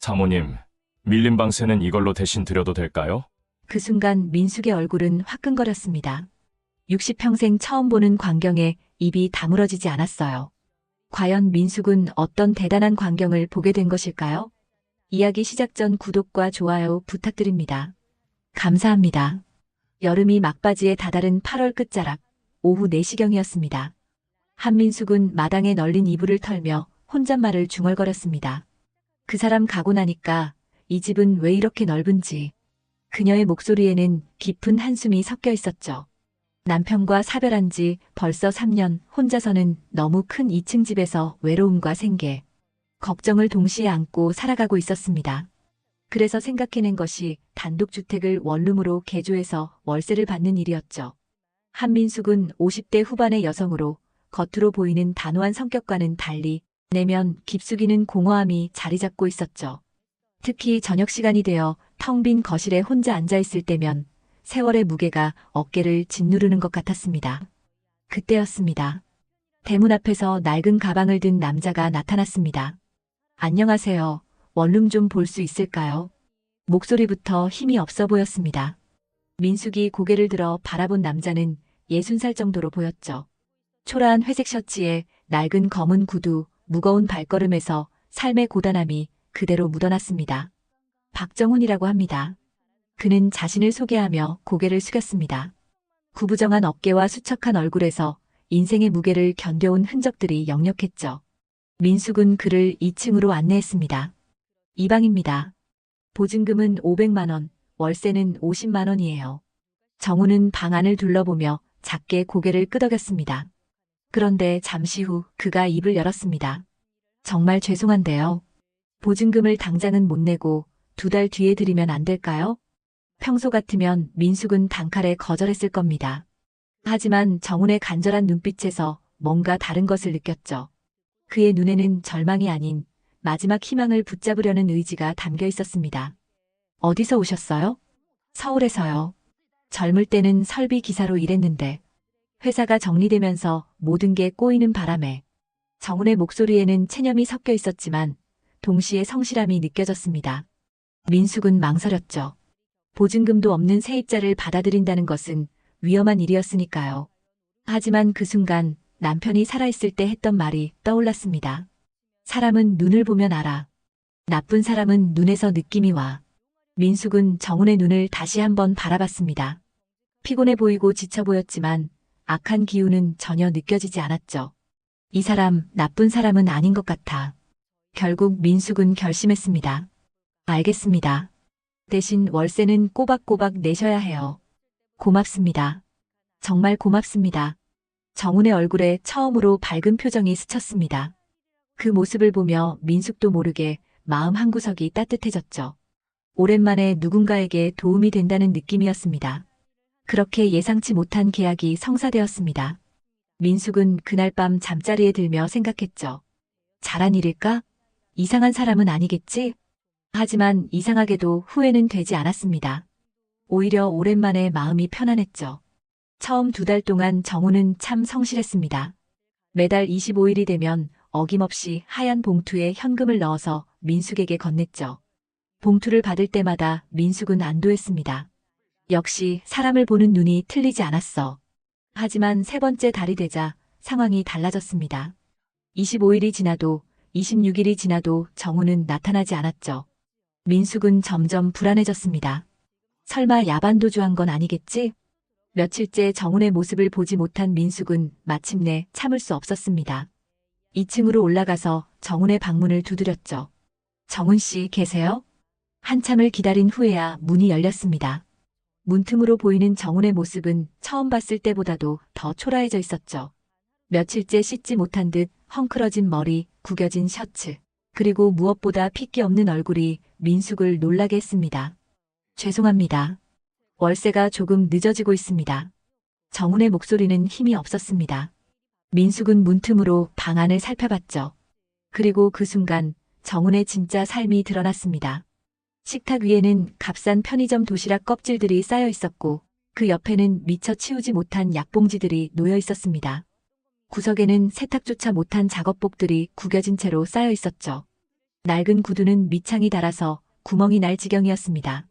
사모님, 밀린 방세는 이걸로 대신 드려도 될까요? 그 순간 민숙의 얼굴은 화끈거렸습니다. 60평생 처음 보는 광경에 입이 다물어지지 않았어요. 과연 민숙은 어떤 대단한 광경을 보게 된 것일까요? 이야기 시작 전 구독과 좋아요 부탁드립니다. 감사합니다. 여름이 막바지에 다다른 8월 끝자락, 오후 4시경이었습니다. 한민숙은 마당에 널린 이불을 털며 혼잣말을 중얼거렸습니다. 그 사람 가고 나니까 이 집은 왜 이렇게 넓은지. 그녀의 목소리에는 깊은 한숨이 섞여 있었죠. 남편과 사별한 지 벌써 3년, 혼자서는 너무 큰 2층 집에서 외로움과 생계, 걱정을 동시에 안고 살아가고 있었습니다. 그래서 생각해낸 것이 단독주택을 원룸으로 개조해서 월세를 받는 일이었죠. 한민숙은 50대 후반의 여성으로 겉으로 보이는 단호한 성격과는 달리 내면 깊숙이는 공허함이 자리 잡고 있었죠. 특히 저녁 시간이 되어 텅 빈 거실에 혼자 앉아있을 때면 세월의 무게가 어깨를 짓누르는 것 같았습니다. 그때였습니다. 대문 앞에서 낡은 가방을 든 남자가 나타났습니다. 안녕하세요. 원룸 좀 볼 수 있을까요? 목소리부터 힘이 없어 보였습니다. 민숙이 고개를 들어 바라본 남자는 60살 정도로 보였죠. 초라한 회색 셔츠에 낡은 검은 구두, 무거운 발걸음에서 삶의 고단함이 그대로 묻어났습니다. 박정훈이라고 합니다. 그는 자신을 소개하며 고개를 숙였습니다. 구부정한 어깨와 수척한 얼굴에서 인생의 무게를 견뎌온 흔적들이 역력했죠. 민숙은 그를 2층으로 안내했습니다. 이 방입니다. 보증금은 500만 원, 월세는 50만 원이에요. 정우는 방 안을 둘러보며 작게 고개를 끄덕였습니다. 그런데 잠시 후 그가 입을 열었습니다. 정말 죄송한데요. 보증금을 당장은 못 내고 2달 뒤에 드리면 안 될까요? 평소 같으면 민숙은 단칼에 거절했을 겁니다. 하지만 정훈의 간절한 눈빛에서 뭔가 다른 것을 느꼈죠. 그의 눈에는 절망이 아닌 마지막 희망을 붙잡으려는 의지가 담겨 있었습니다. 어디서 오셨어요? 서울에서요. 젊을 때는 설비 기사로 일했는데 회사가 정리되면서 모든 게 꼬이는 바람에 정훈의 목소리에는 체념이 섞여 있었지만 동시에 성실함이 느껴졌습니다. 민숙은 망설였죠. 보증금도 없는 세입자를 받아들인다는 것은 위험한 일이었으니까요. 하지만 그 순간 남편이 살아있을 때 했던 말이 떠올랐습니다. 사람은 눈을 보면 알아. 나쁜 사람은 눈에서 느낌이 와. 민숙은 정훈의 눈을 다시 한번 바라봤습니다. 피곤해 보이고 지쳐 보였지만 악한 기운은 전혀 느껴지지 않았죠. 이 사람, 나쁜 사람은 아닌 것 같아. 결국 민숙은 결심했습니다. 알겠습니다. 대신 월세는 꼬박꼬박 내셔야 해요. 고맙습니다. 정말 고맙습니다. 정훈의 얼굴에 처음으로 밝은 표정이 스쳤습니다. 그 모습을 보며 민숙도 모르게 마음 한구석이 따뜻해졌죠. 오랜만에 누군가에게 도움이 된다는 느낌이었습니다. 그렇게 예상치 못한 계약이 성사되었습니다. 민숙은 그날 밤 잠자리에 들며 생각했죠. 잘한 일일까? 이상한 사람은 아니겠지? 하지만 이상하게도 후회는 되지 않았습니다. 오히려 오랜만에 마음이 편안했죠. 처음 2달 동안 정우는 참 성실했습니다. 매달 25일이 되면 어김없이 하얀 봉투에 현금을 넣어서 민숙에게 건넸죠. 봉투를 받을 때마다 민숙은 안도했습니다. 역시 사람을 보는 눈이 틀리지 않았어. 하지만 3번째 달이 되자 상황이 달라졌습니다. 25일이 지나도 26일이 지나도 정우는 나타나지 않았죠. 민숙은 점점 불안해졌습니다. 설마 야반도주한 건 아니겠지? 며칠째 정훈의 모습을 보지 못한 민숙은 마침내 참을 수 없었습니다. 2층으로 올라가서 정훈의 방문을 두드렸죠. 정훈 씨 계세요? 한참을 기다린 후에야 문이 열렸습니다. 문틈으로 보이는 정훈의 모습은 처음 봤을 때보다도 더 초라해져 있었죠. 며칠째 씻지 못한 듯 헝클어진 머리, 구겨진 셔츠, 그리고 무엇보다 핏기 없는 얼굴이 민숙을 놀라게 했습니다. 죄송합니다. 월세가 조금 늦어지고 있습니다. 정훈의 목소리는 힘이 없었습니다. 민숙은 문틈으로 방 안을 살펴봤죠. 그리고 그 순간 정훈의 진짜 삶이 드러났습니다. 식탁 위에는 값싼 편의점 도시락 껍질들이 쌓여 있었고 그 옆에는 미처 치우지 못한 약봉지들이 놓여 있었습니다. 구석에는 세탁조차 못한 작업복들이 구겨진 채로 쌓여 있었죠. 낡은 구두는 밑창이 닳아서 구멍이 날 지경이었습니다.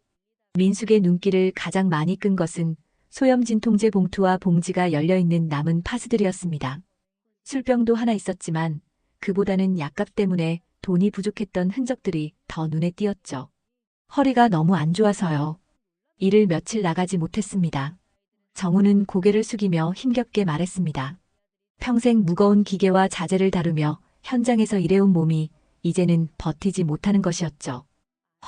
민숙의 눈길을 가장 많이 끈 것은 소염 진통제 봉투와 봉지가 열려있는 남은 파스들이었습니다. 술병도 하나 있었지만 그보다는 약값 때문에 돈이 부족했던 흔적들이 더 눈에 띄었죠. 허리가 너무 안 좋아서요. 일을 며칠 나가지 못했습니다. 정우는 고개를 숙이며 힘겹게 말했습니다. 평생 무거운 기계와 자재를 다루며 현장에서 일해온 몸이 이제는 버티지 못하는 것이었죠.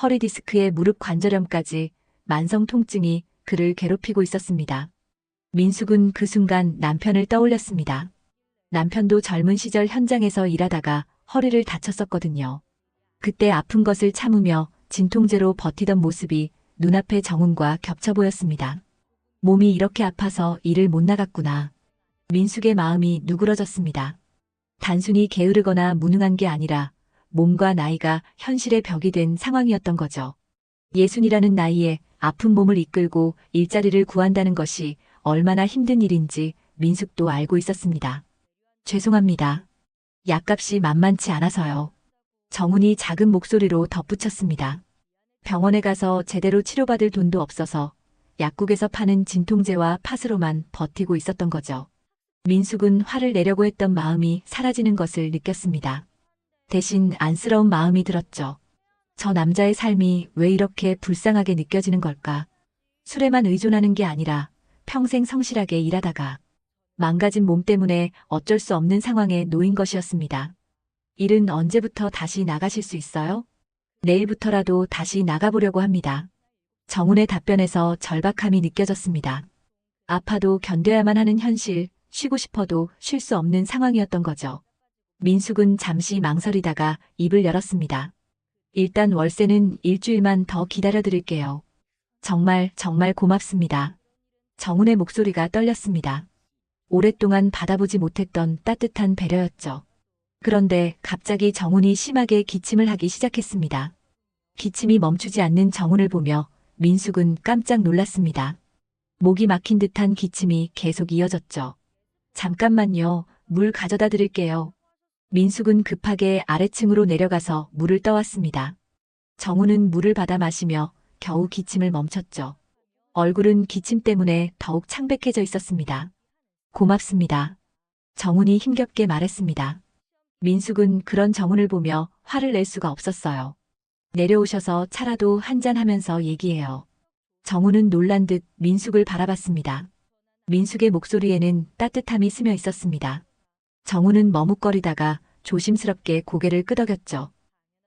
허리 디스크에 무릎 관절염까지 만성 통증이 그를 괴롭히고 있었습니다. 민숙은 그 순간 남편을 떠올렸습니다. 남편도 젊은 시절 현장에서 일하다가 허리를 다쳤었거든요. 그때 아픈 것을 참으며 진통제로 버티던 모습이 눈앞에 정훈과 겹쳐 보였습니다. 몸이 이렇게 아파서 일을 못 나갔구나. 민숙의 마음이 누그러졌습니다. 단순히 게으르거나 무능한 게 아니라 몸과 나이가 현실의 벽이 된 상황이었던 거죠. 60이라는 나이에 아픈 몸을 이끌고 일자리를 구한다는 것이 얼마나 힘든 일인지 민숙도 알고 있었습니다. 죄송합니다. 약값이 만만치 않아서요. 정훈이 작은 목소리로 덧붙였습니다. 병원에 가서 제대로 치료받을 돈도 없어서 약국에서 파는 진통제와 팥으로만 버티고 있었던 거죠. 민숙은 화를 내려고 했던 마음이 사라지는 것을 느꼈습니다. 대신 안쓰러운 마음이 들었죠. 저 남자의 삶이 왜 이렇게 불쌍하게 느껴지는 걸까? 술에만 의존하는 게 아니라 평생 성실하게 일하다가 망가진 몸 때문에 어쩔 수 없는 상황에 놓인 것이었습니다. 일은 언제부터 다시 나가실 수 있어요? 내일부터라도 다시 나가보려고 합니다. 정훈의 답변에서 절박함이 느껴졌습니다. 아파도 견뎌야만 하는 현실, 쉬고 싶어도 쉴 수 없는 상황이었던 거죠. 민숙은 잠시 망설이다가 입을 열었습니다. 일단 월세는 일주일만 더 기다려드릴게요. 정말 고맙습니다. 정훈의 목소리가 떨렸습니다. 오랫동안 받아보지 못했던 따뜻한 배려였죠. 그런데 갑자기 정훈이 심하게 기침을 하기 시작했습니다. 기침이 멈추지 않는 정훈을 보며 민숙은 깜짝 놀랐습니다. 목이 막힌 듯한 기침이 계속 이어졌죠. 잠깐만요, 물 가져다 드릴게요. 민숙은 급하게 아래층으로 내려가서 물을 떠왔습니다. 정훈은 물을 받아 마시며 겨우 기침을 멈췄죠. 얼굴은 기침 때문에 더욱 창백해져 있었습니다. 고맙습니다. 정훈이 힘겹게 말했습니다. 민숙은 그런 정훈을 보며 화를 낼 수가 없었어요. 내려오셔서 차라도 한잔하면서 얘기해요. 정훈은 놀란 듯 민숙을 바라봤습니다. 민숙의 목소리에는 따뜻함이 스며 있었습니다. 정훈은 머뭇거리다가 조심스럽게 고개를 끄덕였죠.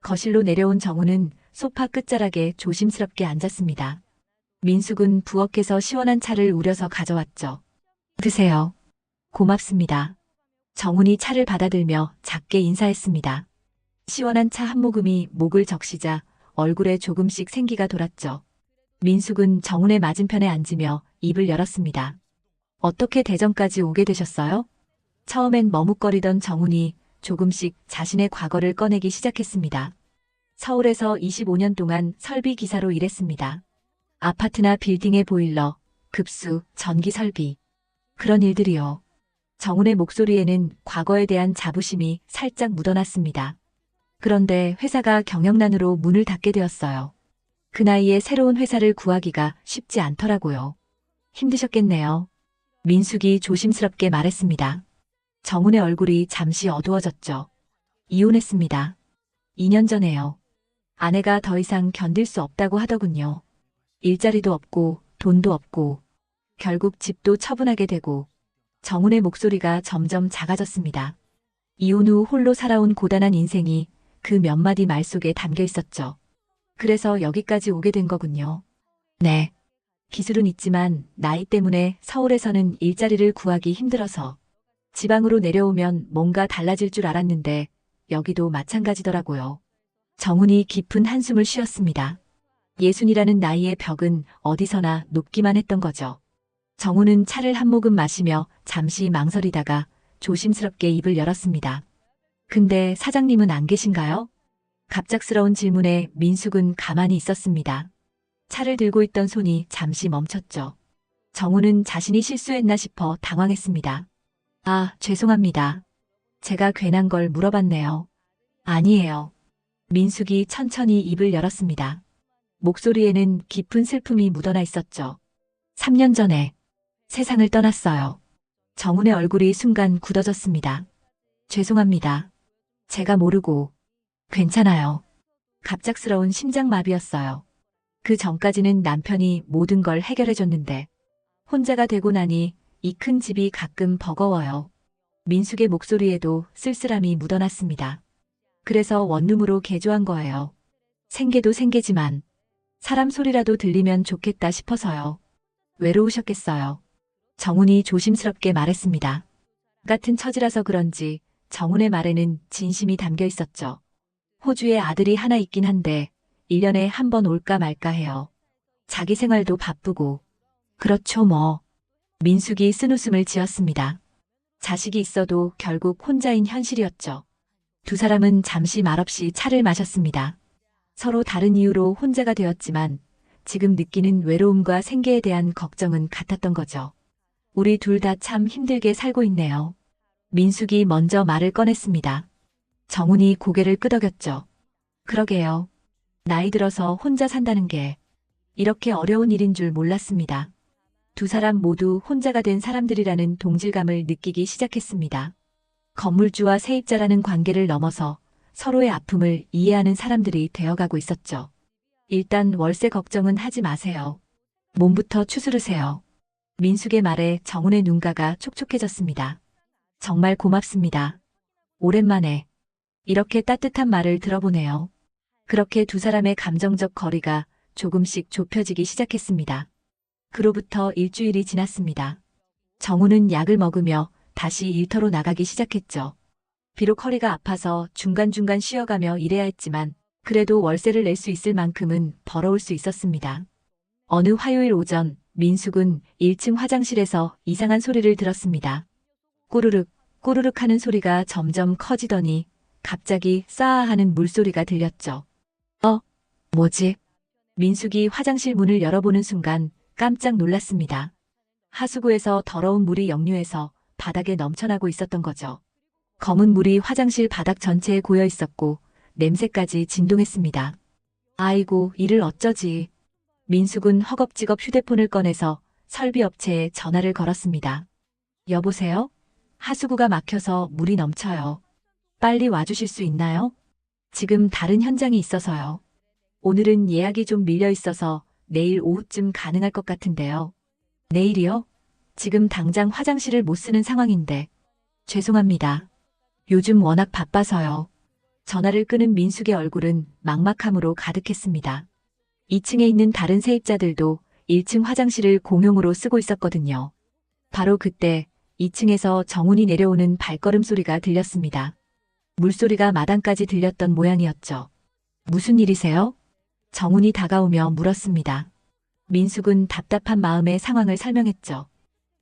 거실로 내려온 정훈은 소파 끝자락에 조심스럽게 앉았습니다. 민숙은 부엌에서 시원한 차를 우려서 가져왔죠. 드세요. 고맙습니다. 정훈이 차를 받아들며 작게 인사했습니다. 시원한 차 한 모금이 목을 적시자 얼굴에 조금씩 생기가 돌았죠. 민숙은 정훈의 맞은편에 앉으며 입을 열었습니다. 어떻게 대전까지 오게 되셨어요? 처음엔 머뭇거리던 정훈이 조금씩 자신의 과거를 꺼내기 시작했습니다. 서울에서 25년 동안 설비 기사로 일했습니다. 아파트나 빌딩의 보일러, 급수, 전기 설비. 그런 일들이요. 정훈의 목소리에는 과거에 대한 자부심이 살짝 묻어났습니다. 그런데 회사가 경영난으로 문을 닫게 되었어요. 그 나이에 새로운 회사를 구하기가 쉽지 않더라고요. 힘드셨겠네요. 민숙이 조심스럽게 말했습니다. 정훈의 얼굴이 잠시 어두워졌죠. 이혼했습니다. 2년 전에요. 아내가 더 이상 견딜 수 없다고 하더군요. 일자리도 없고 돈도 없고 결국 집도 처분하게 되고. 정훈의 목소리가 점점 작아졌습니다. 이혼 후 홀로 살아온 고단한 인생이 그 몇 마디 말 속에 담겨 있었죠. 그래서 여기까지 오게 된 거군요. 네. 기술은 있지만 나이 때문에 서울에서는 일자리를 구하기 힘들어서 지방으로 내려오면 뭔가 달라질 줄 알았는데 여기도 마찬가지더라고요. 정훈이 깊은 한숨을 쉬었습니다. 60이라는 나이의 벽은 어디서나 높기만 했던 거죠. 정훈은 차를 한 모금 마시며 잠시 망설이다가 조심스럽게 입을 열었습니다. 근데 사장님은 안 계신가요? 갑작스러운 질문에 민숙은 가만히 있었습니다. 차를 들고 있던 손이 잠시 멈췄죠. 정훈은 자신이 실수했나 싶어 당황했습니다. 아, 죄송합니다. 제가 괜한 걸 물어봤네요. 아니에요. 민숙이 천천히 입을 열었습니다. 목소리에는 깊은 슬픔이 묻어나 있었죠. 3년 전에 세상을 떠났어요. 정훈의 얼굴이 순간 굳어졌습니다. 죄송합니다. 제가 모르고. 괜찮아요. 갑작스러운 심장마비였어요. 그 전까지는 남편이 모든 걸 해결해줬는데 혼자가 되고 나니 이 큰 집이 가끔 버거워요. 민숙의 목소리에도 쓸쓸함이 묻어났습니다. 그래서 원룸으로 개조한 거예요. 생계도 생계지만 사람 소리라도 들리면 좋겠다 싶어서요. 외로우셨겠어요. 정훈이 조심스럽게 말했습니다. 같은 처지라서 그런지 정훈의 말에는 진심이 담겨 있었죠. 호주에 아들이 하나 있긴 한데 1년에 한 번 올까 말까 해요. 자기 생활도 바쁘고. 그렇죠 뭐. 민숙이 쓴웃음을 지었습니다. 자식이 있어도 결국 혼자인 현실이었죠. 두 사람은 잠시 말없이 차를 마셨습니다. 서로 다른 이유로 혼자가 되었지만 지금 느끼는 외로움과 생계에 대한 걱정은 같았던 거죠. 우리 둘 다 참 힘들게 살고 있네요. 민숙이 먼저 말을 꺼냈습니다. 정훈이 고개를 끄덕였죠. 그러게요. 나이 들어서 혼자 산다는 게 이렇게 어려운 일인 줄 몰랐습니다. 두 사람 모두 혼자가 된 사람들이라는 동질감을 느끼기 시작했습니다. 건물주와 세입자라는 관계를 넘어서 서로의 아픔을 이해하는 사람들이 되어가고 있었죠. 일단 월세 걱정은 하지 마세요. 몸부터 추스르세요. 민숙의 말에 정훈의 눈가가 촉촉해졌습니다. 정말 고맙습니다. 오랜만에 이렇게 따뜻한 말을 들어보네요. 그렇게 두 사람의 감정적 거리가 조금씩 좁혀지기 시작했습니다. 그로부터 일주일이 지났습니다. 정훈은 약을 먹으며 다시 일터로 나가기 시작했죠. 비록 허리가 아파서 중간중간 쉬어가며 일해야 했지만 그래도 월세를 낼 수 있을 만큼은 벌어올 수 있었습니다. 어느 화요일 오전 민숙은 1층 화장실에서 이상한 소리를 들었습니다. 꼬르륵 꼬르륵 하는 소리가 점점 커지더니 갑자기 싸아 하는 물소리가 들렸죠. 뭐지? 민숙이 화장실 문을 열어보는 순간 깜짝 놀랐습니다. 하수구에서 더러운 물이 역류해서 바닥에 넘쳐나고 있었던 거죠. 검은 물이 화장실 바닥 전체에 고여 있었고 냄새까지 진동했습니다. 아이고, 이를 어쩌지. 민숙은 허겁지겁 휴대폰을 꺼내서 설비업체에 전화를 걸었습니다. 여보세요? 하수구가 막혀서 물이 넘쳐요. 빨리 와주실 수 있나요? 지금 다른 현장이 있어서요. 오늘은 예약이 좀 밀려 있어서 내일 오후쯤 가능할 것 같은데요. 내일이요? 지금 당장 화장실을 못 쓰는 상황인데. 죄송합니다. 요즘 워낙 바빠서요. 전화를 끄는 민숙의 얼굴은 막막함으로 가득했습니다. 2층에 있는 다른 세입자들도 1층 화장실을 공용으로 쓰고 있었거든요. 바로 그때 2층에서 정훈이 내려오는 발걸음 소리가 들렸습니다. 물소리가 마당까지 들렸던 모양이었죠. 무슨 일이세요? 정훈이 다가오며 물었습니다. 민숙은 답답한 마음에 상황을 설명했죠.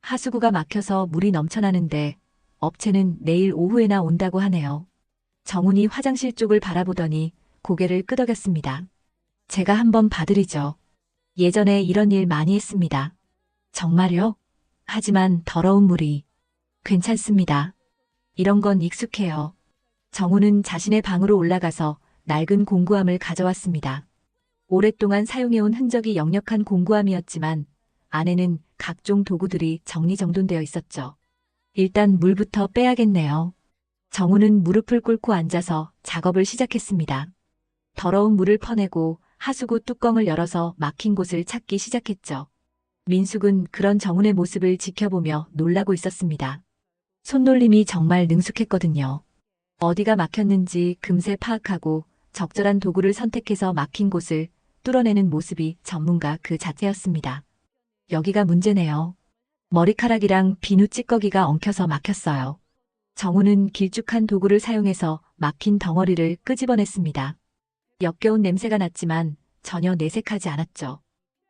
하수구가 막혀서 물이 넘쳐나는데 업체는 내일 오후에나 온다고 하네요. 정훈이 화장실 쪽을 바라보더니 고개를 끄덕였습니다. 제가 한번 봐드리죠. 예전에 이런 일 많이 했습니다. 정말요? 하지만 더러운 물이. 괜찮습니다. 이런 건 익숙해요. 정훈은 자신의 방으로 올라가서 낡은 공구함을 가져왔습니다. 오랫동안 사용해온 흔적이 역력한 공구함이었지만 안에는 각종 도구들이 정리정돈되어 있었죠. 일단 물부터 빼야겠네요. 정훈은 무릎을 꿇고 앉아서 작업을 시작했습니다. 더러운 물을 퍼내고 하수구 뚜껑을 열어서 막힌 곳을 찾기 시작했죠. 민숙은 그런 정훈의 모습을 지켜보며 놀라고 있었습니다. 손놀림이 정말 능숙했거든요. 어디가 막혔는지 금세 파악하고 적절한 도구를 선택해서 막힌 곳을 뚫어내는 모습이 전문가 그 자체였습니다. 여기가 문제네요. 머리카락이랑 비누 찌꺼기가 엉켜서 막혔어요. 정훈은 길쭉한 도구를 사용해서 막힌 덩어리를 끄집어냈습니다. 역겨운 냄새가 났지만 전혀 내색하지 않았죠.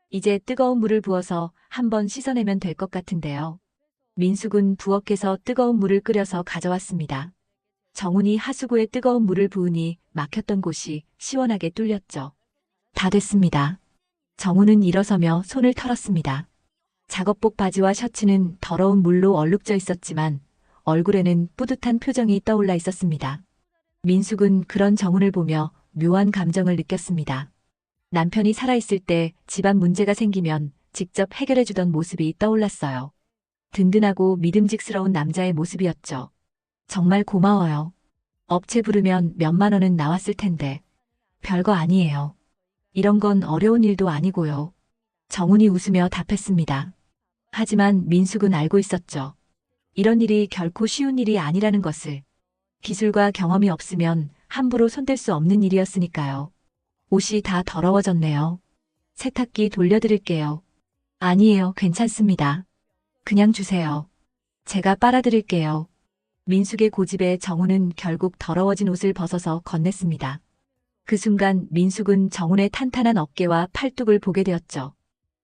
이제 뜨거운 물을 부어서 한번 씻어내면 될 것 같은데요. 민숙은 부엌에서 뜨거운 물을 끓여서 가져왔습니다. 정훈이 하수구에 뜨거운 물을 부으니 막혔던 곳이 시원하게 뚫렸죠. 다 됐습니다. 정훈은 일어서며 손을 털었습니다. 작업복 바지와 셔츠는 더러운 물로 얼룩져 있었지만 얼굴에는 뿌듯한 표정이 떠올라 있었습니다. 민숙은 그런 정훈을 보며 묘한 감정을 느꼈습니다. 남편이 살아있을 때 집안 문제가 생기면 직접 해결해주던 모습이 떠올랐어요. 든든하고 믿음직스러운 남자의 모습이었죠. 정말 고마워요. 업체 부르면 몇만 원은 나왔을 텐데. 별거 아니에요. 이런 건 어려운 일도 아니고요. 정훈이 웃으며 답했습니다. 하지만 민숙은 알고 있었죠. 이런 일이 결코 쉬운 일이 아니라는 것을. 기술과 경험이 없으면 함부로 손댈 수 없는 일이었으니까요. 옷이 다 더러워졌네요. 세탁기 돌려드릴게요. 아니에요, 괜찮습니다. 그냥 주세요. 제가 빨아드릴게요. 민숙의 고집에 정훈은 결국 더러워진 옷을 벗어서 건넸습니다. 그 순간 민숙은 정훈의 탄탄한 어깨와 팔뚝을 보게 되었죠.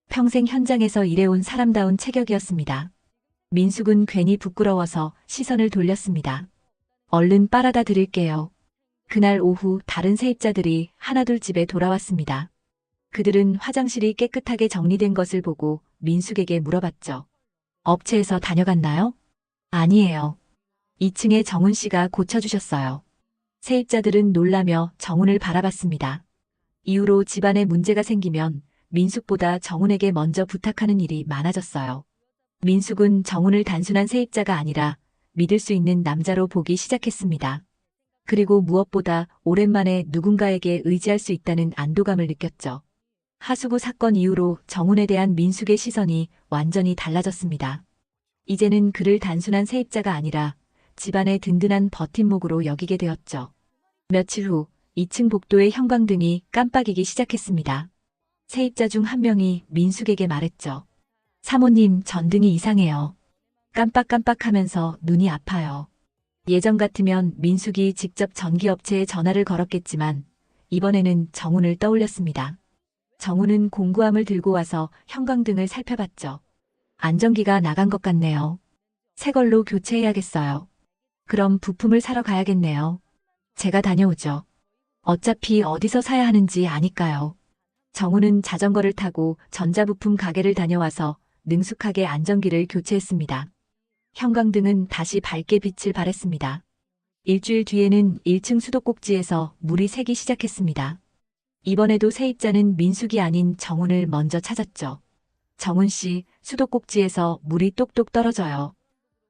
평생 현장에서 일해온 사람다운 체격이었습니다. 민숙은 괜히 부끄러워서 시선을 돌렸습니다. 얼른 빨아다 드릴게요. 그날 오후 다른 세입자들이 하나둘 집에 돌아왔습니다. 그들은 화장실이 깨끗하게 정리된 것을 보고 민숙에게 물어봤죠. 업체에서 다녀갔나요? 아니에요. 2층에 정훈 씨가 고쳐주셨어요. 세입자들은 놀라며 정훈을 바라봤습니다. 이후로 집안에 문제가 생기면 민숙보다 정훈에게 먼저 부탁하는 일이 많아졌어요. 민숙은 정훈을 단순한 세입자가 아니라 믿을 수 있는 남자로 보기 시작했습니다. 그리고 무엇보다 오랜만에 누군가에게 의지할 수 있다는 안도감을 느꼈죠. 하수구 사건 이후로 정훈에 대한 민숙의 시선이 완전히 달라졌습니다. 이제는 그를 단순한 세입자가 아니라 집안의 든든한 버팀목으로 여기게 되었죠. 며칠 후 2층 복도의 형광등이 깜빡이기 시작했습니다. 세입자 중 한 명이 민숙에게 말했죠. 사모님, 전등이 이상해요. 깜빡깜빡하면서 눈이 아파요. 예전 같으면 민숙이 직접 전기업체에 전화를 걸었겠지만 이번에는 정훈을 떠올렸습니다. 정훈은 공구함을 들고 와서 형광등을 살펴봤죠. 안전기가 나간 것 같네요. 새 걸로 교체해야겠어요. 그럼 부품을 사러 가야겠네요. 제가 다녀오죠. 어차피 어디서 사야 하는지 아니까요. 정훈은 자전거를 타고 전자부품 가게를 다녀와서 능숙하게 안전기를 교체했습니다. 형광등은 다시 밝게 빛을 발했습니다. 일주일 뒤에는 1층 수도꼭지에서 물이 새기 시작했습니다. 이번에도 세입자는 민숙이 아닌 정훈을 먼저 찾았죠. 정훈 씨, 수도꼭지에서 물이 똑똑 떨어져요.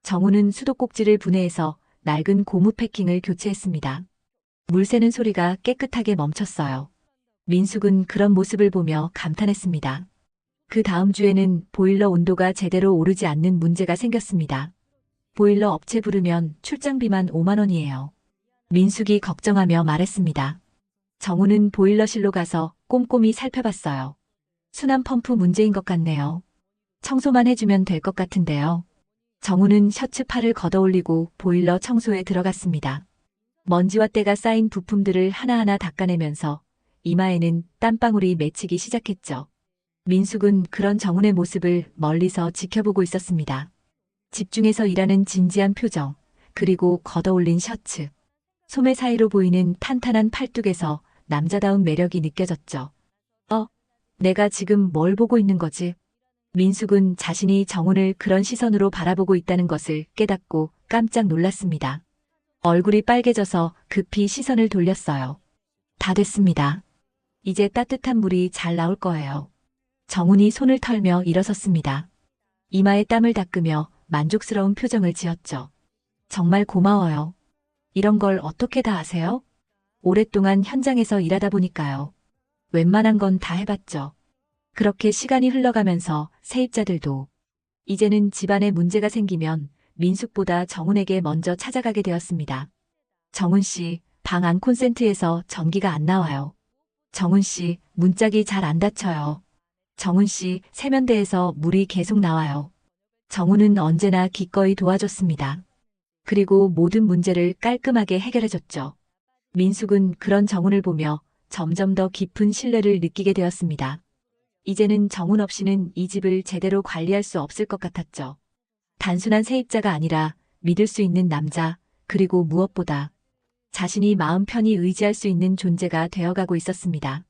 정훈은 수도꼭지를 분해해서 낡은 고무 패킹을 교체했습니다. 물 새는 소리가 깨끗하게 멈췄어요. 민숙은 그런 모습을 보며 감탄했습니다. 그 다음 주에는 보일러 온도가 제대로 오르지 않는 문제가 생겼습니다. 보일러 업체 부르면 출장비만 5만 원이에요. 민숙이 걱정하며 말했습니다. 정훈은 보일러실로 가서 꼼꼼히 살펴봤어요. 순환 펌프 문제인 것 같네요. 청소만 해주면 될 것 같은데요. 정훈은 셔츠 팔을 걷어올리고 보일러 청소에 들어갔습니다. 먼지와 때가 쌓인 부품들을 하나하나 닦아내면서 이마에는 땀방울이 맺히기 시작했죠. 민숙은 그런 정훈의 모습을 멀리서 지켜보고 있었습니다. 집중해서 일하는 진지한 표정, 그리고 걷어올린 셔츠. 소매 사이로 보이는 탄탄한 팔뚝에서 남자다운 매력이 느껴졌죠. 내가 지금 뭘 보고 있는 거지? 민숙은 자신이 정훈을 그런 시선으로 바라보고 있다는 것을 깨닫고 깜짝 놀랐습니다. 얼굴이 빨개져서 급히 시선을 돌렸어요. 다 됐습니다. 이제 따뜻한 물이 잘 나올 거예요. 정훈이 손을 털며 일어섰습니다. 이마에 땀을 닦으며 만족스러운 표정을 지었죠. 정말 고마워요. 이런 걸 어떻게 다 아세요? 오랫동안 현장에서 일하다 보니까요. 웬만한 건 다 해봤죠. 그렇게 시간이 흘러가면서 세입자들도 이제는 집안에 문제가 생기면 민숙보다 정훈에게 먼저 찾아가게 되었습니다. 정훈 씨, 방 안 콘센트에서 전기가 안 나와요. 정훈 씨, 문짝이 잘 안 닫혀요. 정훈 씨, 세면대에서 물이 계속 나와요. 정훈은 언제나 기꺼이 도와줬습니다. 그리고 모든 문제를 깔끔하게 해결해줬죠. 민숙은 그런 정훈을 보며 점점 더 깊은 신뢰를 느끼게 되었습니다. 이제는 정훈 없이는 이 집을 제대로 관리할 수 없을 것 같았죠. 단순한 세입자가 아니라 믿을 수 있는 남자, 그리고 무엇보다 자신이 마음 편히 의지할 수 있는 존재가 되어가고 있었습니다.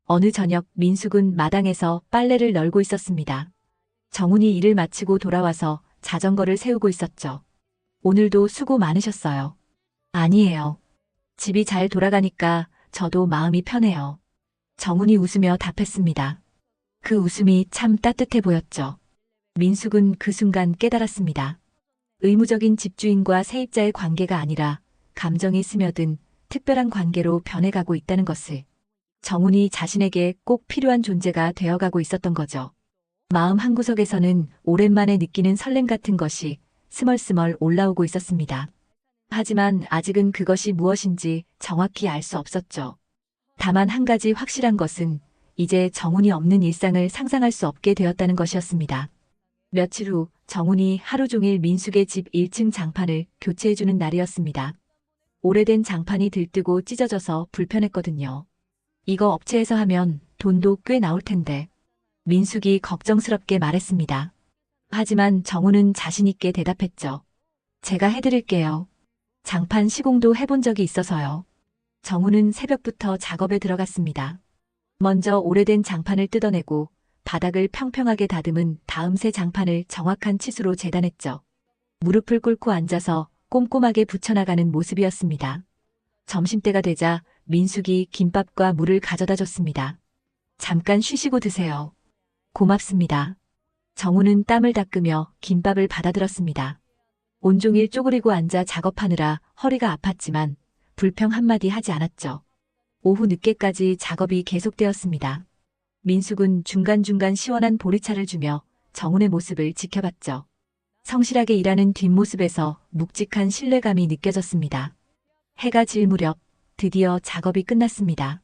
어느 저녁 민숙은 마당에서 빨래를 널고 있었습니다. 정훈이 일을 마치고 돌아와서 자전거를 세우고 있었죠. 오늘도 수고 많으셨어요. 아니에요. 집이 잘 돌아가니까 저도 마음이 편해요. 정훈이 웃으며 답했습니다. 그 웃음이 참 따뜻해 보였죠. 민숙은 그 순간 깨달았습니다. 의무적인 집주인과 세입자의 관계가 아니라 감정이 스며든 특별한 관계로 변해가고 있다는 것을. 정훈이 자신에게 꼭 필요한 존재가 되어가고 있었던 거죠. 마음 한구석에서는 오랜만에 느끼는 설렘 같은 것이 스멀스멀 올라오고 있었습니다. 하지만 아직은 그것이 무엇인지 정확히 알 수 없었죠. 다만 한 가지 확실한 것은 이제 정훈이 없는 일상을 상상할 수 없게 되었다는 것이었습니다. 며칠 후 정훈이 하루 종일 민숙의 집 1층 장판을 교체해주는 날이었습니다. 오래된 장판이 들뜨고 찢어져서 불편했거든요. 이거 업체에서 하면 돈도 꽤 나올 텐데. 민숙이 걱정스럽게 말했습니다. 하지만 정훈은 자신있게 대답했죠. 제가 해드릴게요. 장판 시공도 해본 적이 있어서요. 정훈은 새벽부터 작업에 들어갔습니다. 먼저 오래된 장판을 뜯어내고 바닥을 평평하게 다듬은 다음 새 장판을 정확한 치수로 재단했죠. 무릎을 꿇고 앉아서 꼼꼼하게 붙여나가는 모습이었습니다. 점심때가 되자 민숙이 김밥과 물을 가져다 줬습니다. 잠깐 쉬시고 드세요. 고맙습니다. 정훈은 땀을 닦으며 김밥을 받아들었습니다. 온종일 쪼그리고 앉아 작업하느라 허리가 아팠지만 불평 한마디 하지 않았죠. 오후 늦게까지 작업이 계속되었습니다. 민숙은 중간중간 시원한 보리차를 주며 정훈의 모습을 지켜봤죠. 성실하게 일하는 뒷모습에서 묵직한 신뢰감이 느껴졌습니다. 해가 질 무렵 드디어 작업이 끝났습니다.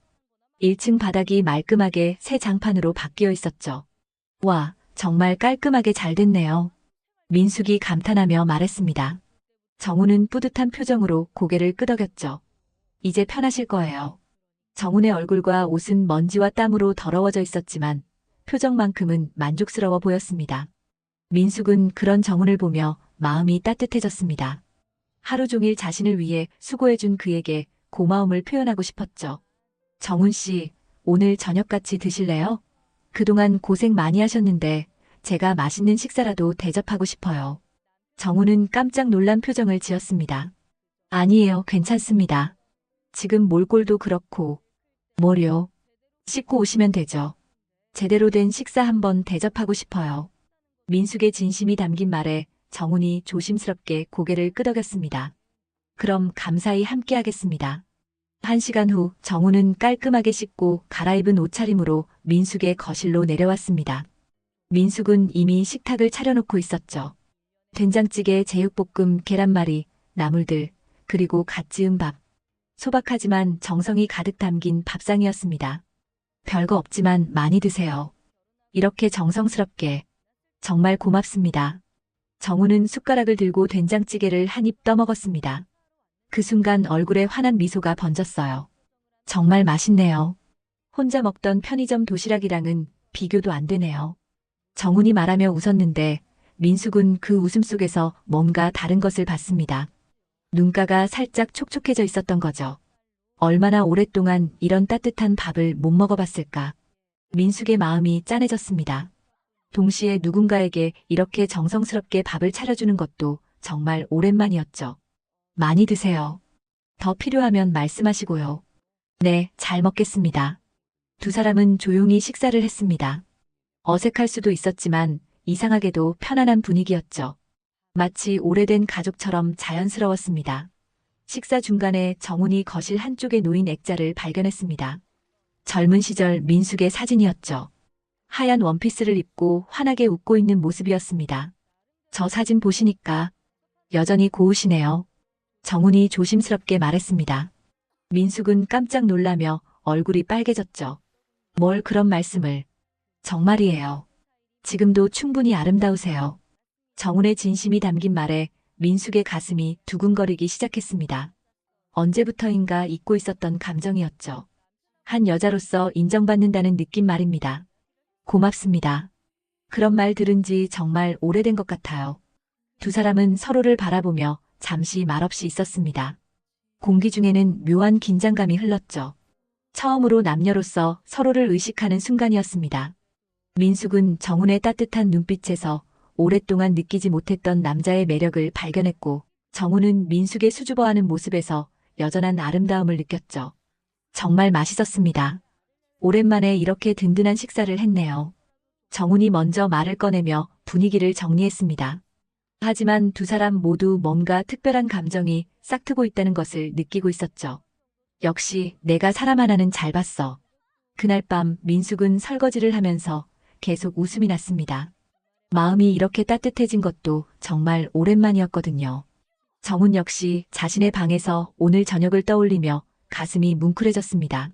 1층 바닥이 말끔하게 새 장판으로 바뀌어 있었죠. 와, 정말 깔끔하게 잘 됐네요. 민숙이 감탄하며 말했습니다. 정훈은 뿌듯한 표정으로 고개를 끄덕였죠. 이제 편하실 거예요. 정훈의 얼굴과 옷은 먼지와 땀으로 더러워져 있었지만 표정만큼은 만족스러워 보였습니다. 민숙은 그런 정훈을 보며 마음이 따뜻해졌습니다. 하루 종일 자신을 위해 수고해준 그에게 고마움을 표현하고 싶었죠. 정훈 씨, 오늘 저녁 같이 드실래요? 그동안 고생 많이 하셨는데 제가 맛있는 식사라도 대접하고 싶어요. 정훈은 깜짝 놀란 표정을 지었습니다. 아니에요, 괜찮습니다. 지금 몰골도 그렇고. 뭐요? 씻고 오시면 되죠. 제대로 된 식사 한번 대접하고 싶어요. 민숙의 진심이 담긴 말에 정훈이 조심스럽게 고개를 끄덕였습니다. 그럼 감사히 함께하겠습니다. 1시간 후 정훈은 깔끔하게 씻고 갈아입은 옷차림으로 민숙의 거실로 내려왔습니다. 민숙은 이미 식탁을 차려놓고 있었죠. 된장찌개, 제육볶음, 계란말이, 나물들, 그리고 갓 지은 밥. 소박하지만 정성이 가득 담긴 밥상이었습니다. 별거 없지만 많이 드세요. 이렇게 정성스럽게. 정말 고맙습니다. 정훈은 숟가락을 들고 된장찌개를 한 입 떠먹었습니다. 그 순간 얼굴에 환한 미소가 번졌어요. 정말 맛있네요. 혼자 먹던 편의점 도시락이랑은 비교도 안 되네요. 정훈이 말하며 웃었는데 민숙은 그 웃음 속에서 뭔가 다른 것을 봤습니다. 눈가가 살짝 촉촉해져 있었던 거죠. 얼마나 오랫동안 이런 따뜻한 밥을 못 먹어봤을까. 민숙의 마음이 짠해졌습니다. 동시에 누군가에게 이렇게 정성스럽게 밥을 차려주는 것도 정말 오랜만이었죠. 많이 드세요. 더 필요하면 말씀하시고요. 네, 잘 먹겠습니다. 두 사람은 조용히 식사를 했습니다. 어색할 수도 있었지만 이상하게도 편안한 분위기였죠. 마치 오래된 가족처럼 자연스러웠습니다. 식사 중간에 정훈이 거실 한쪽에 놓인 액자를 발견했습니다. 젊은 시절 민숙의 사진이었죠. 하얀 원피스를 입고 환하게 웃고 있는 모습이었습니다. 저 사진 보시니까 여전히 고우시네요. 정훈이 조심스럽게 말했습니다. 민숙은 깜짝 놀라며 얼굴이 빨개졌죠. 뭘 그런 말씀을. 정말이에요. 지금도 충분히 아름다우세요. 정훈의 진심이 담긴 말에 민숙의 가슴이 두근거리기 시작했습니다. 언제부터인가 잊고 있었던 감정이었죠. 한 여자로서 인정받는다는 느낌 말입니다. 고맙습니다. 그런 말 들은 지 정말 오래된 것 같아요. 두 사람은 서로를 바라보며 잠시 말없이 있었습니다. 공기 중에는 묘한 긴장감이 흘렀죠. 처음으로 남녀로서 서로를 의식하는 순간이었습니다. 민숙은 정훈의 따뜻한 눈빛에서 오랫동안 느끼지 못했던 남자의 매력을 발견했고, 정훈은 민숙의 수줍어하는 모습에서 여전한 아름다움을 느꼈죠. 정말 맛있었습니다. 오랜만에 이렇게 든든한 식사를 했네요. 정훈이 먼저 말을 꺼내며 분위기를 정리했습니다. 하지만 두 사람 모두 뭔가 특별한 감정이 싹트고 있다는 것을 느끼고 있었죠. 역시 내가 사람 하나는 잘 봤어. 그날 밤 민숙은 설거지를 하면서 계속 웃음이 났습니다. 마음이 이렇게 따뜻해진 것도 정말 오랜만이었거든요. 정훈 역시 자신의 방에서 오늘 저녁을 떠올리며 가슴이 뭉클해졌습니다.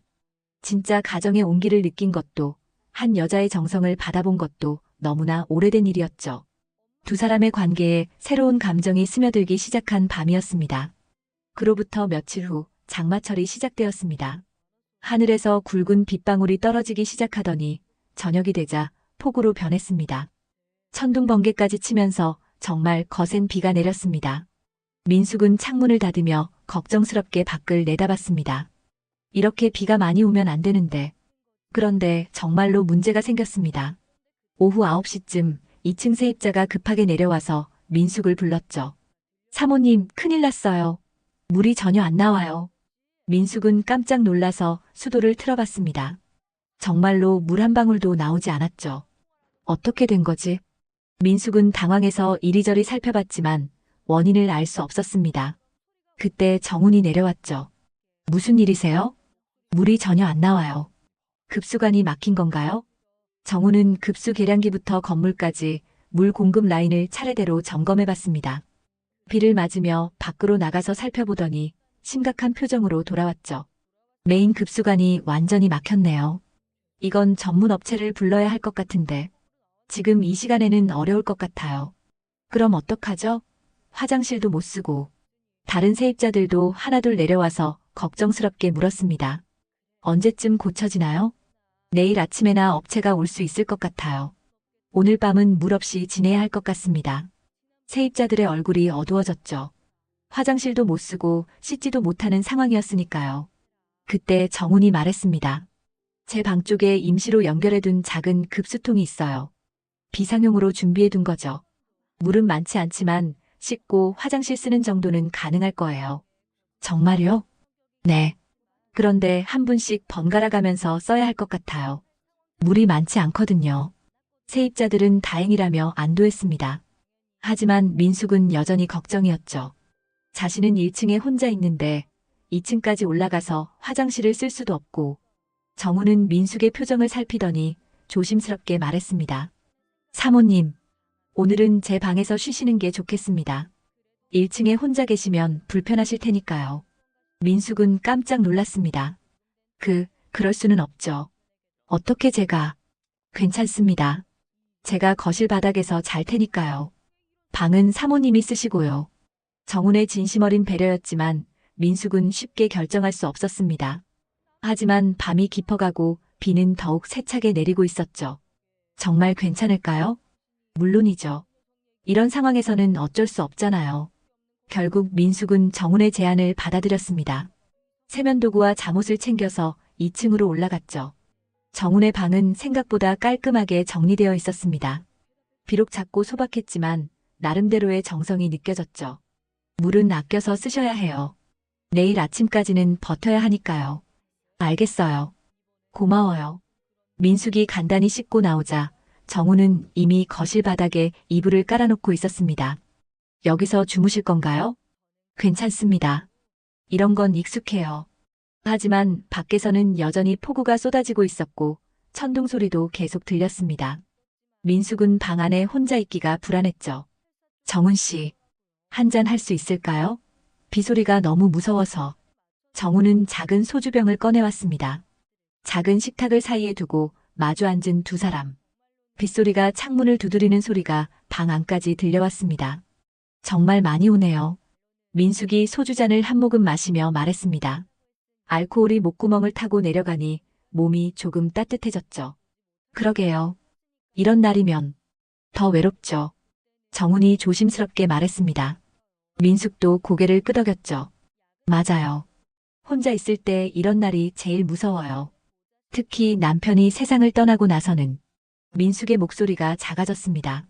진짜 가정의 온기를 느낀 것도, 한 여자의 정성을 받아본 것도 너무나 오래된 일이었죠. 두 사람의 관계에 새로운 감정이 스며들기 시작한 밤이었습니다. 그로부터 며칠 후 장마철이 시작되었습니다. 하늘에서 굵은 빗방울이 떨어지기 시작하더니 저녁이 되자 폭우로 변했습니다. 천둥 번개까지 치면서 정말 거센 비가 내렸습니다. 민숙은 창문을 닫으며 걱정스럽게 밖을 내다봤습니다. 이렇게 비가 많이 오면 안 되는데. 그런데 정말로 문제가 생겼습니다. 오후 9시쯤 2층 세입자가 급하게 내려와서 민숙을 불렀죠. 사모님, 큰일 났어요. 물이 전혀 안 나와요. 민숙은 깜짝 놀라서 수도를 틀어봤습니다. 정말로 물 한 방울도 나오지 않았죠. 어떻게 된 거지? 민숙은 당황해서 이리저리 살펴봤지만 원인을 알 수 없었습니다. 그때 정훈이 내려왔죠. 무슨 일이세요? 물이 전혀 안 나와요. 급수관이 막힌 건가요? 정훈은 급수 계량기부터 건물까지 물 공급 라인을 차례대로 점검해봤습니다. 비를 맞으며 밖으로 나가서 살펴보더니 심각한 표정으로 돌아왔죠. 메인 급수관이 완전히 막혔네요. 이건 전문 업체를 불러야 할 것 같은데 지금 이 시간에는 어려울 것 같아요. 그럼 어떡하죠? 화장실도 못 쓰고. 다른 세입자들도 하나둘 내려와서 걱정스럽게 물었습니다. 언제쯤 고쳐지나요? 내일 아침에나 업체가 올 수 있을 것 같아요. 오늘 밤은 물 없이 지내야 할 것 같습니다. 세입자들의 얼굴이 어두워졌죠. 화장실도 못 쓰고 씻지도 못하는 상황이었으니까요. 그때 정훈이 말했습니다. 제 방 쪽에 임시로 연결해둔 작은 급수통이 있어요. 비상용으로 준비해둔 거죠. 물은 많지 않지만 씻고 화장실 쓰는 정도는 가능할 거예요. 정말요? 네. 그런데 한 분씩 번갈아 가면서 써야 할 것 같아요. 물이 많지 않거든요. 세입자들은 다행이라며 안도했습니다. 하지만 민숙은 여전히 걱정이었죠. 자신은 1층에 혼자 있는데 2층까지 올라가서 화장실을 쓸 수도 없고. 정훈은 민숙의 표정을 살피더니 조심스럽게 말했습니다. 사모님, 오늘은 제 방에서 쉬시는 게 좋겠습니다. 1층에 혼자 계시면 불편하실 테니까요. 민숙은 깜짝 놀랐습니다. 그럴 수는 없죠. 어떻게 제가. 괜찮습니다. 제가 거실 바닥에서 잘 테니까요. 방은 사모님이 쓰시고요. 정훈의 진심 어린 배려였지만 민숙은 쉽게 결정할 수 없었습니다. 하지만 밤이 깊어가고 비는 더욱 세차게 내리고 있었죠. 정말 괜찮을까요? 물론이죠. 이런 상황에서는 어쩔 수 없잖아요. 결국 민숙은 정훈의 제안을 받아들였습니다. 세면도구와 잠옷을 챙겨서 2층으로 올라갔죠. 정훈의 방은 생각보다 깔끔하게 정리되어 있었습니다. 비록 작고 소박했지만 나름대로의 정성이 느껴졌죠. 물은 아껴서 쓰셔야 해요. 내일 아침까지는 버텨야 하니까요. 알겠어요. 고마워요. 민숙이 간단히 씻고 나오자 정훈은 이미 거실 바닥에 이불을 깔아놓고 있었습니다. 여기서 주무실 건가요? 괜찮습니다. 이런 건 익숙해요. 하지만 밖에서는 여전히 폭우가 쏟아지고 있었고 천둥 소리도 계속 들렸습니다. 민숙은 방 안에 혼자 있기가 불안했죠. 정훈 씨, 한잔 할 수 있을까요? 비소리가 너무 무서워서. 정훈은 작은 소주병을 꺼내왔습니다. 작은 식탁을 사이에 두고 마주 앉은 두 사람. 빗소리가 창문을 두드리는 소리가 방 안까지 들려왔습니다. 정말 많이 오네요. 민숙이 소주잔을 한 모금 마시며 말했습니다. 알코올이 목구멍을 타고 내려가니 몸이 조금 따뜻해졌죠. 그러게요. 이런 날이면 더 외롭죠. 정훈이 조심스럽게 말했습니다. 민숙도 고개를 끄덕였죠. 맞아요. 혼자 있을 때 이런 날이 제일 무서워요. 특히 남편이 세상을 떠나고 나서는. 민숙의 목소리가 작아졌습니다.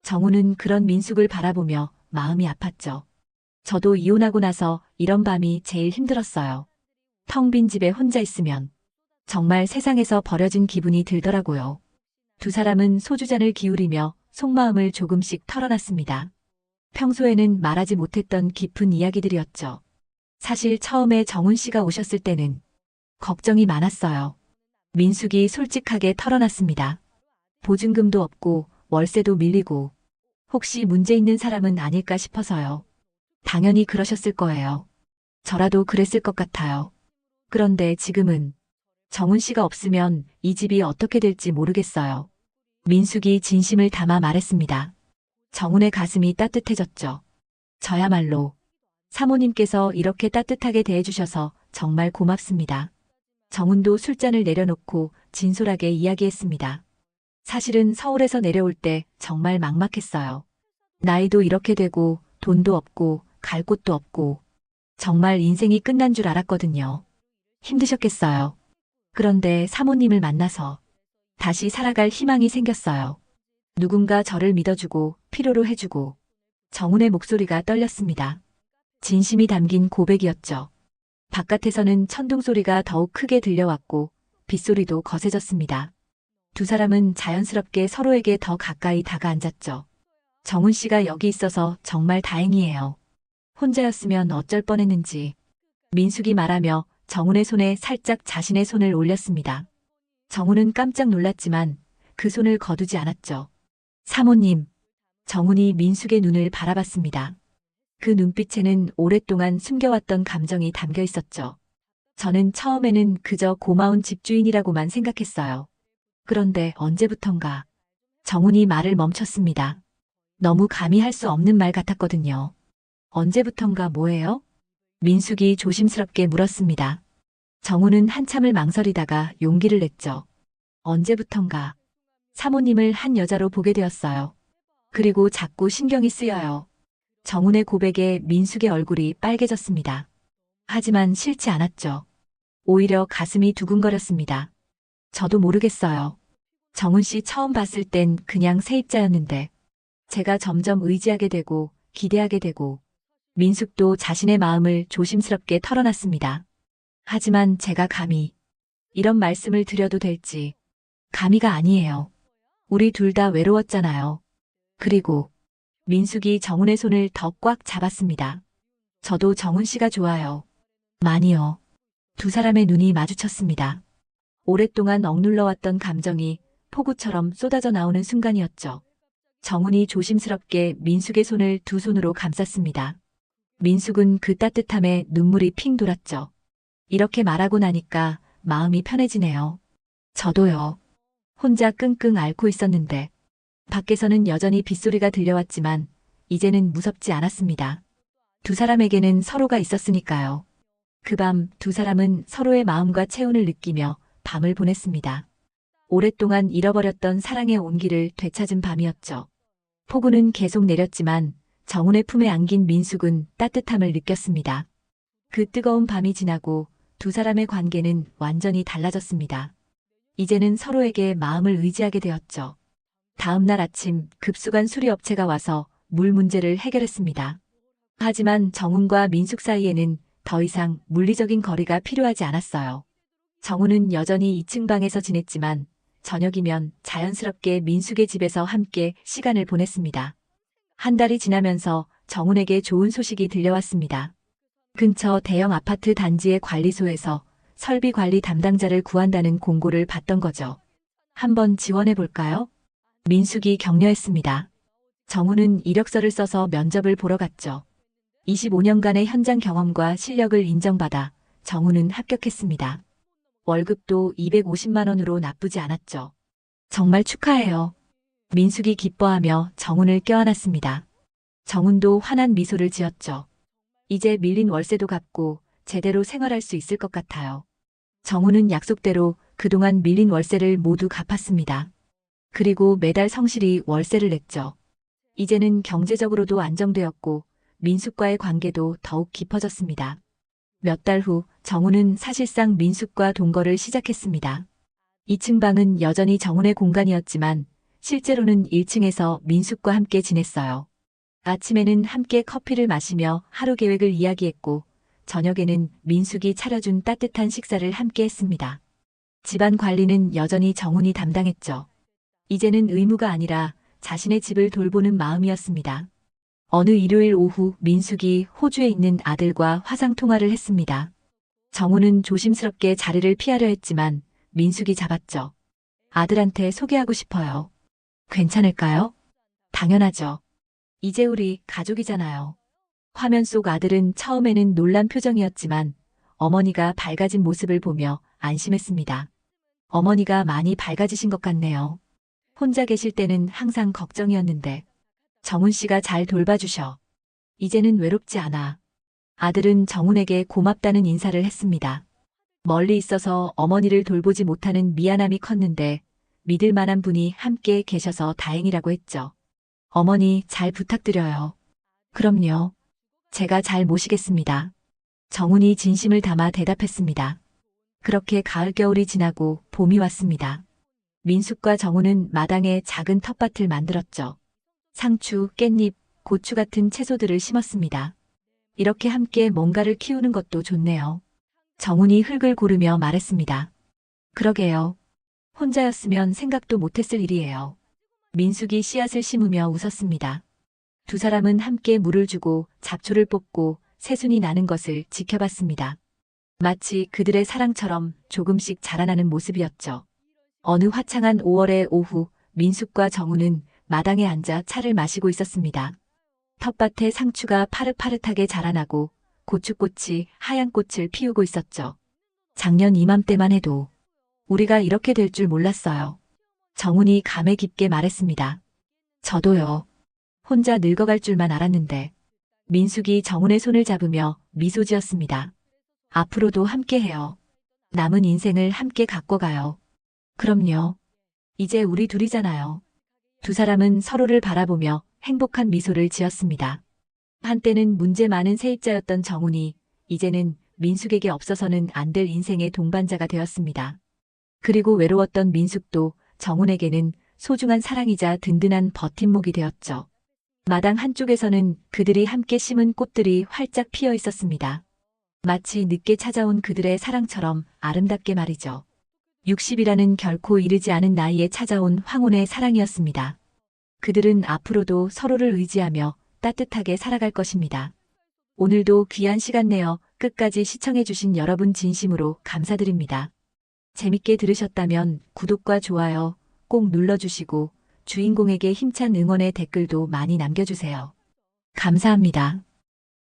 정훈은 그런 민숙을 바라보며 마음이 아팠죠. 저도 이혼하고 나서 이런 밤이 제일 힘들었어요. 텅 빈 집에 혼자 있으면 정말 세상에서 버려진 기분이 들더라고요. 두 사람은 소주잔을 기울이며 속마음을 조금씩 털어놨습니다. 평소에는 말하지 못했던 깊은 이야기들이었죠. 사실 처음에 정훈 씨가 오셨을 때는 걱정이 많았어요. 민숙이 솔직하게 털어놨습니다. 보증금도 없고 월세도 밀리고 혹시 문제 있는 사람은 아닐까 싶어서요. 당연히 그러셨을 거예요. 저라도 그랬을 것 같아요. 그런데 지금은 정훈 씨가 없으면 이 집이 어떻게 될지 모르겠어요. 민숙이 진심을 담아 말했습니다. 정훈의 가슴이 따뜻해졌죠. 저야말로 사모님께서 이렇게 따뜻하게 대해주셔서 정말 고맙습니다. 정훈도 술잔을 내려놓고 진솔하게 이야기했습니다. 사실은 서울에서 내려올 때 정말 막막했어요. 나이도 이렇게 되고 돈도 없고 갈 곳도 없고 정말 인생이 끝난 줄 알았거든요. 힘드셨겠어요. 그런데 사모님을 만나서 다시 살아갈 희망이 생겼어요. 누군가 저를 믿어주고 필요로 해주고 정훈의 목소리가 떨렸습니다. 진심이 담긴 고백이었죠. 바깥에서는 천둥 소리가 더욱 크게 들려왔고 빗소리도 거세졌습니다. 두 사람은 자연스럽게 서로에게 더 가까이 다가앉았죠. 정훈 씨가 여기 있어서 정말 다행이에요. 혼자였으면 어쩔 뻔했는지. 민숙이 말하며 정훈의 손에 살짝 자신의 손을 올렸습니다. 정훈은 깜짝 놀랐지만 그 손을 거두지 않았죠. 사모님. 정훈이 민숙의 눈을 바라봤습니다. 그 눈빛에는 오랫동안 숨겨왔던 감정이 담겨 있었죠. 저는 처음에는 그저 고마운 집주인이라고만 생각했어요. 그런데 언제부턴가 정훈이 말을 멈췄습니다. 너무 감히 할 수 없는 말 같았거든요. 언제부턴가 뭐예요? 민숙이 조심스럽게 물었습니다. 정훈은 한참을 망설이다가 용기를 냈죠. 언제부턴가 사모님을 한 여자로 보게 되었어요. 그리고 자꾸 신경이 쓰여요. 정훈의 고백에 민숙의 얼굴이 빨개졌습니다. 하지만 싫지 않았죠. 오히려 가슴이 두근거렸습니다. 저도 모르겠어요. 정훈 씨 처음 봤을 땐 그냥 세입자였는데 제가 점점 의지하게 되고 기대하게 되고 민숙도 자신의 마음을 조심스럽게 털어놨습니다. 하지만 제가 감히 이런 말씀을 드려도 될지 감히가 아니에요. 우리 둘 다 외로웠잖아요. 그리고 민숙이 정훈의 손을 더 꽉 잡았습니다. 저도 정훈 씨가 좋아요. 많이요. 두 사람의 눈이 마주쳤습니다. 오랫동안 억눌러왔던 감정이 폭우처럼 쏟아져 나오는 순간이었죠. 정훈이 조심스럽게 민숙의 손을 두 손으로 감쌌습니다. 민숙은 그 따뜻함에 눈물이 핑 돌았죠. 이렇게 말하고 나니까 마음이 편해지네요. 저도요. 혼자 끙끙 앓고 있었는데 밖에서는 여전히 빗소리가 들려왔지만 이제는 무섭지 않았습니다. 두 사람에게는 서로가 있었으니까요. 그 밤 두 사람은 서로의 마음과 체온을 느끼며 밤을 보냈습니다. 오랫동안 잃어버렸던 사랑의 온기를 되찾은 밤이었죠. 폭우는 계속 내렸지만 정훈의 품에 안긴 민숙은 따뜻함을 느꼈습니다. 그 뜨거운 밤이 지나고 두 사람의 관계는 완전히 달라졌습니다. 이제는 서로에게 마음을 의지하게 되었죠. 다음 날 아침 급수간 수리업체가 와서 물 문제를 해결했습니다. 하지만 정훈과 민숙 사이에는 더 이상 물리적인 거리가 필요하지 않았어요. 정훈은 여전히 2층 방에서 지냈지만 저녁이면 자연스럽게 민숙의 집에서 함께 시간을 보냈습니다. 한 달이 지나면서 정훈에게 좋은 소식이 들려왔습니다. 근처 대형 아파트 단지의 관리소에서 설비 관리 담당자를 구한다는 공고를 받던 거죠. 한번 지원해 볼까요? 민숙이 격려했습니다. 정훈은 이력서를 써서 면접을 보러 갔죠. 25년간의 현장 경험과 실력을 인정받아 정훈은 합격했습니다. 월급도 250만 원으로 나쁘지 않았죠. 정말 축하해요. 민숙이 기뻐하며 정훈을 껴안았습니다. 정훈도 환한 미소를 지었죠. 이제 밀린 월세도 갚고 제대로 생활할 수 있을 것 같아요. 정훈은 약속대로 그동안 밀린 월세를 모두 갚았습니다. 그리고 매달 성실히 월세를 냈죠. 이제는 경제적으로도 안정되었고 민숙과의 관계도 더욱 깊어졌습니다. 몇 달 후 정훈은 사실상 민숙과 동거를 시작했습니다. 2층 방은 여전히 정훈의 공간이었지만 실제로는 1층에서 민숙과 함께 지냈어요. 아침에는 함께 커피를 마시며 하루 계획을 이야기했고 저녁에는 민숙이 차려준 따뜻한 식사를 함께 했습니다. 집안 관리는 여전히 정훈이 담당했죠. 이제는 의무가 아니라 자신의 집을 돌보는 마음이었습니다. 어느 일요일 오후 민숙이 호주에 있는 아들과 화상통화를 했습니다. 정훈은 조심스럽게 자리를 피하려 했지만 민숙이 잡았죠. 아들한테 소개하고 싶어요. 괜찮을까요? 당연하죠. 이제 우리 가족이잖아요. 화면 속 아들은 처음에는 놀란 표정이었지만 어머니가 밝아진 모습을 보며 안심했습니다. 어머니가 많이 밝아지신 것 같네요. 혼자 계실 때는 항상 걱정이었는데 정훈 씨가 잘 돌봐주셔. 이제는 외롭지 않아. 아들은 정훈에게 고맙다는 인사를 했습니다. 멀리 있어서 어머니를 돌보지 못하는 미안함이 컸는데 믿을 만한 분이 함께 계셔서 다행이라고 했죠. 어머니 잘 부탁드려요. 그럼요. 제가 잘 모시겠습니다. 정훈이 진심을 담아 대답했습니다. 그렇게 가을 겨울이 지나고 봄이 왔습니다. 민숙과 정훈은 마당에 작은 텃밭을 만들었죠. 상추, 깻잎, 고추 같은 채소들을 심었습니다. 이렇게 함께 뭔가를 키우는 것도 좋네요. 정훈이 흙을 고르며 말했습니다. 그러게요. 혼자였으면 생각도 못했을 일이에요. 민숙이 씨앗을 심으며 웃었습니다. 두 사람은 함께 물을 주고 잡초를 뽑고 새순이 나는 것을 지켜봤습니다. 마치 그들의 사랑처럼 조금씩 자라나는 모습이었죠. 어느 화창한 5월의 오후 민숙과 정훈은 마당에 앉아 차를 마시고 있었습니다. 텃밭에 상추가 파릇파릇하게 자라나고 고추꽃이 하얀 꽃을 피우고 있었죠. 작년 이맘때만 해도 우리가 이렇게 될 줄 몰랐어요. 정훈이 감회 깊게 말했습니다. 저도요. 혼자 늙어갈 줄만 알았는데. 민숙이 정훈의 손을 잡으며 미소 지었습니다. 앞으로도 함께해요. 남은 인생을 함께 갖고 가요. 그럼요. 이제 우리 둘이잖아요. 두 사람은 서로를 바라보며 행복한 미소를 지었습니다. 한때는 문제 많은 세입자였던 정훈이 이제는 민숙에게 없어서는 안 될 인생의 동반자가 되었습니다. 그리고 외로웠던 민숙도 정훈에게는 소중한 사랑이자 든든한 버팀목이 되었죠. 마당 한쪽에서는 그들이 함께 심은 꽃들이 활짝 피어 있었습니다. 마치 늦게 찾아온 그들의 사랑처럼 아름답게 말이죠. 60이라는 결코 이르지 않은 나이에 찾아온 황혼의 사랑이었습니다. 그들은 앞으로도 서로를 의지하며 따뜻하게 살아갈 것입니다. 오늘도 귀한 시간 내어 끝까지 시청해주신 여러분 진심으로 감사드립니다. 재밌게 들으셨다면 구독과 좋아요 꼭 눌러주시고 주인공에게 힘찬 응원의 댓글도 많이 남겨주세요. 감사합니다.